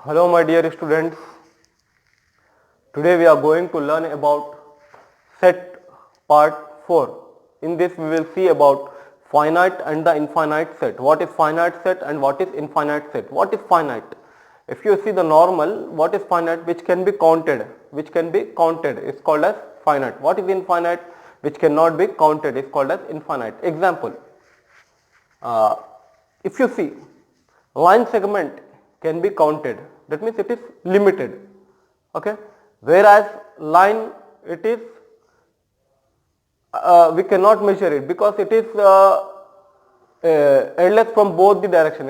Hello my dear students, today we are going to learn about set part 4. In this we will see about finite and the infinite set. What is finite set and what is infinite set? What is finite? If you see the normal, what is finite? Which can be counted, is called as finite. What is infinite? Which cannot be counted is called as infinite. Example, if you see line segment can be counted, that means it is limited, okay, whereas line it is we cannot measure it because it is endless from both the direction,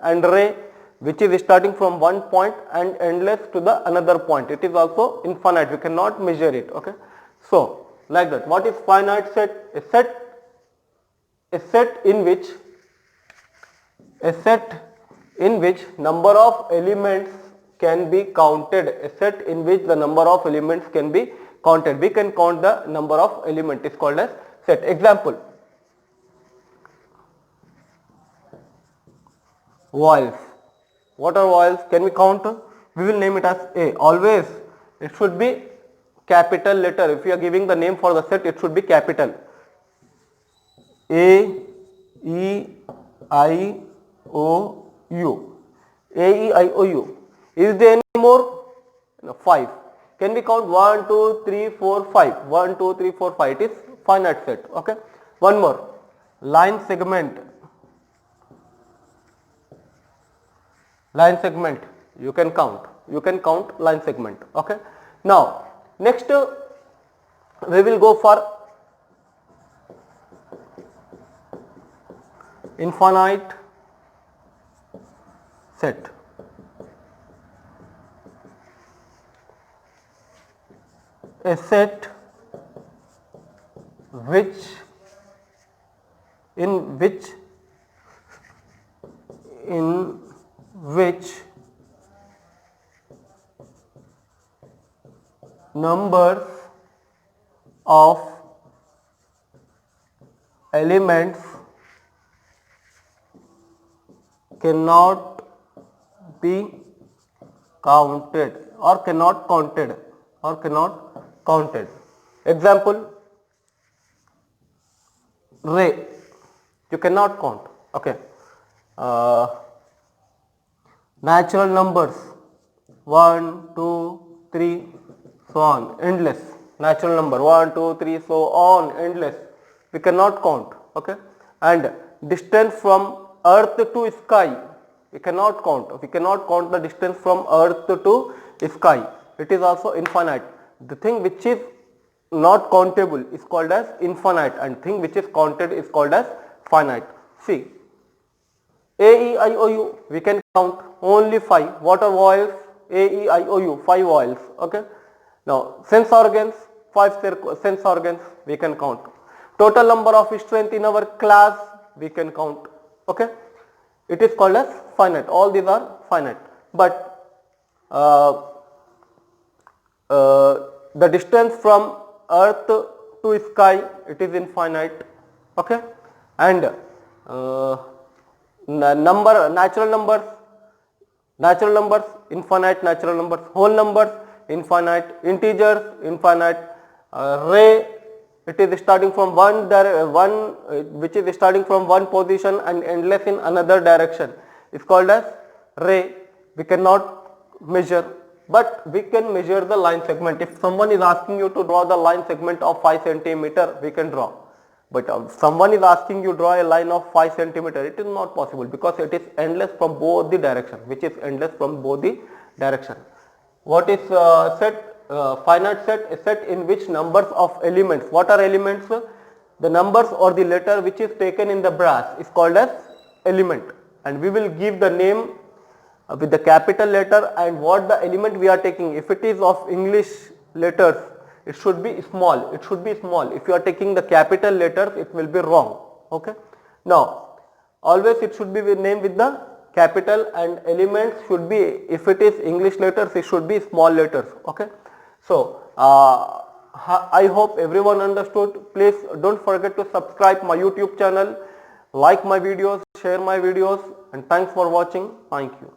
and ray which is starting from one point and endless to the another point, it is also infinite, we cannot measure it, okay. So like that, what is finite set? A set in which number of elements can be counted, we can count the number of elements, is called as set. Example, vowels. What are vowels? Can we count? We will name it as A. Always it should be capital letter. If you are giving the name for the set, it should be capital. A, E, I, O, U. A, E, I, O, U. Is there any more? No, 5. Can we count 1, 2, 3, 4, 5? 1, 2, 3, 4, 5. It is finite set. Okay. One more. Line segment. You can count. Line segment. Okay. Now, next we will go for infinite set. A set in which numbers of elements cannot be counted or cannot counted. Example, ray, you cannot count, okay. Natural numbers 1, 2, 3, so on, endless. Natural number 1, 2, 3, so on, endless. We cannot count, okay. And distance from earth to sky, we cannot count the distance from earth to sky, it is also infinite. The thing which is not countable is called as infinite, and thing which is counted is called as finite. See, A, E, I, O, U, we can count only 5. What are vowels? A, E, I, O, U, 5 vowels, okay. Now, sense organs, 5 sense organs we can count. Total number of strength in our class we can count, okay. It is called as finite. All these are finite, but the distance from earth to sky, it is infinite, okay. And natural numbers, infinite natural numbers, whole numbers, infinite, integers, infinite, ray, it is starting from which is starting from one position and endless in another direction, is called as ray. We cannot measure, but we can measure the line segment. If someone is asking you to draw the line segment of 5 centimeter, we can draw. But if someone is asking you draw a line of 5 centimeter, it is not possible because it is endless from both the direction, What is set? Finite set, a set in which numbers of elements. What are elements? The numbers or the letter which is taken in the brass is called as element, and we will give the name with the capital letter and what the element we are taking. If it is of English letters, it should be small. If you are taking the capital letters, it will be wrong, okay. Now, always it should be named with the capital, and elements should be, if it is English letters, it should be small letters, okay. So, I hope everyone understood. Please don't forget to subscribe my YouTube channel, like my videos, share my videos, and thanks for watching. Thank you.